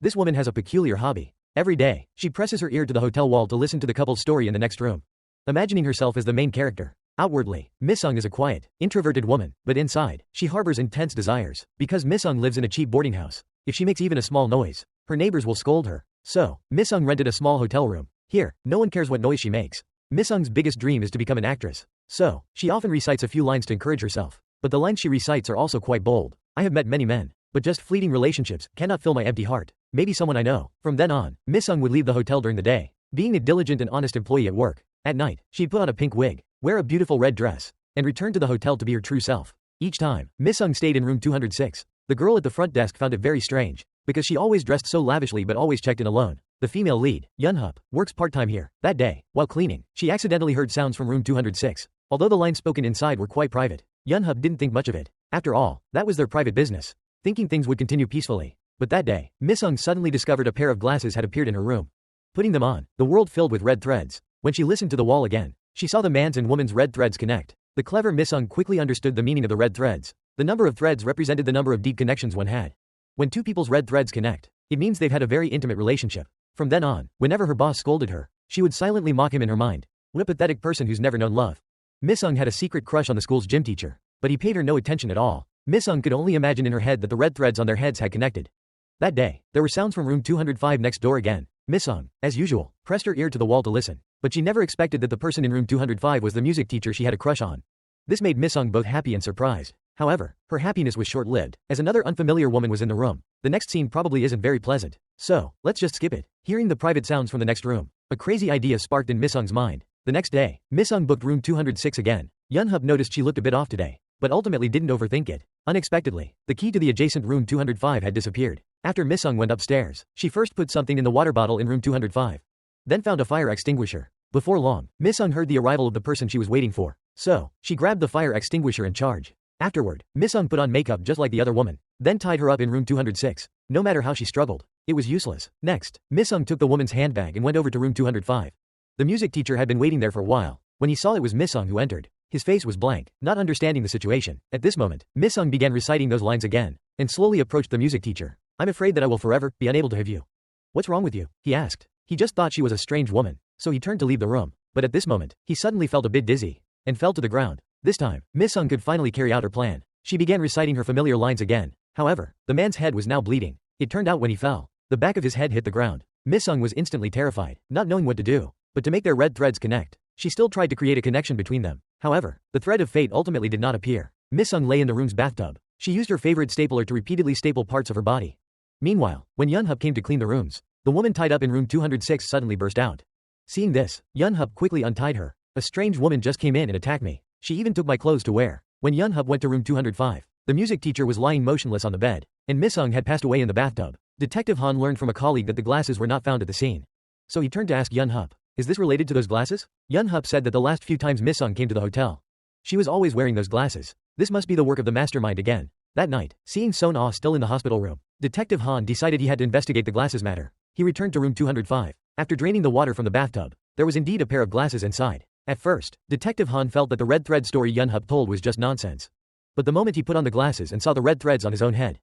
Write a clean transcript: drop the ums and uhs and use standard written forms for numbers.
This woman has a peculiar hobby. Every day, she presses her ear to the hotel wall to listen to the couple's story in the next room, imagining herself as the main character. Outwardly, Misung is a quiet, introverted woman, but inside, she harbors intense desires. Because Misung lives in a cheap boarding house, if she makes even a small noise, her neighbors will scold her. So, Misung rented a small hotel room. Here, no one cares what noise she makes. Misung's biggest dream is to become an actress. So, she often recites a few lines to encourage herself. But the lines she recites are also quite bold. I have met many men, but just fleeting relationships cannot fill my empty heart. Maybe someone I know. From then on, Misung would leave the hotel during the day, being a diligent and honest employee at work. At night, she'd put on a pink wig, wear a beautiful red dress, and return to the hotel to be her true self. Each time, Misung stayed in room 206. The girl at the front desk found it very strange, because she always dressed so lavishly but always checked in alone. The female lead, Yunhup, works part-time here. That day, while cleaning, she accidentally heard sounds from room 206. Although the lines spoken inside were quite private, Yunhup didn't think much of it. After all, that was their private business, thinking things would continue peacefully. But that day, Misung suddenly discovered a pair of glasses had appeared in her room. Putting them on, the world filled with red threads. When she listened to the wall again, she saw the man's and woman's red threads connect. The clever Misung quickly understood the meaning of the red threads. The number of threads represented the number of deep connections one had. When two people's red threads connect, it means they've had a very intimate relationship. From then on, whenever her boss scolded her, she would silently mock him in her mind. What a pathetic person who's never known love. Misung had a secret crush on the school's gym teacher, but he paid her no attention at all. Misung could only imagine in her head that the red threads on their heads had connected. That day, there were sounds from room 205 next door again. Misung, as usual, pressed her ear to the wall to listen, but she never expected that the person in room 205 was the music teacher she had a crush on. This made Misung both happy and surprised. However, her happiness was short-lived, as another unfamiliar woman was in the room. The next scene probably isn't very pleasant, so let's just skip it. Hearing the private sounds from the next room, a crazy idea sparked in Misung's mind. The next day, Misung booked room 206 again. Yunhup noticed she looked a bit off today, but ultimately didn't overthink it. Unexpectedly, the key to the adjacent room 205 had disappeared. After Misung went upstairs, she first put something in the water bottle in room 205, then found a fire extinguisher. Before long, Misung heard the arrival of the person she was waiting for, so she grabbed the fire extinguisher and charged. Afterward, Misung put on makeup just like the other woman, then tied her up in room 206. No matter how she struggled, it was useless. Next, Misung took the woman's handbag and went over to room 205. The music teacher had been waiting there for a while. When he saw it was Misung who entered, his face was blank, not understanding the situation. At this moment, Misung began reciting those lines again, and slowly approached the music teacher. I'm afraid that I will forever be unable to have you. What's wrong with you? He asked. He just thought she was a strange woman, so he turned to leave the room. But at this moment, he suddenly felt a bit dizzy, and fell to the ground. This time, Misung could finally carry out her plan. She began reciting her familiar lines again. However, the man's head was now bleeding. It turned out when he fell, the back of his head hit the ground. Misung was instantly terrified, not knowing what to do. But to make their red threads connect, she still tried to create a connection between them. However, the thread of fate ultimately did not appear. Misung lay in the room's bathtub. She used her favorite stapler to repeatedly staple parts of her body. Meanwhile, when Yunhup came to clean the rooms, the woman tied up in room 206 suddenly burst out. Seeing this, Yunhup quickly untied her. A strange woman just came in and attacked me. She even took my clothes to wear. When Yunhup went to room 205, the music teacher was lying motionless on the bed, and Misung had passed away in the bathtub. Detective Han learned from a colleague that the glasses were not found at the scene. So he turned to ask Yunhup, is this related to those glasses? Yunhup said that the last few times Misung came to the hotel, she was always wearing those glasses. This must be the work of the mastermind again. That night, seeing Son-ah still in the hospital room, Detective Han decided he had to investigate the glasses matter. He returned to room 205. After draining the water from the bathtub, there was indeed a pair of glasses inside. At first, Detective Han felt that the red thread story Yunhup told was just nonsense. But the moment he put on the glasses and saw the red threads on his own head,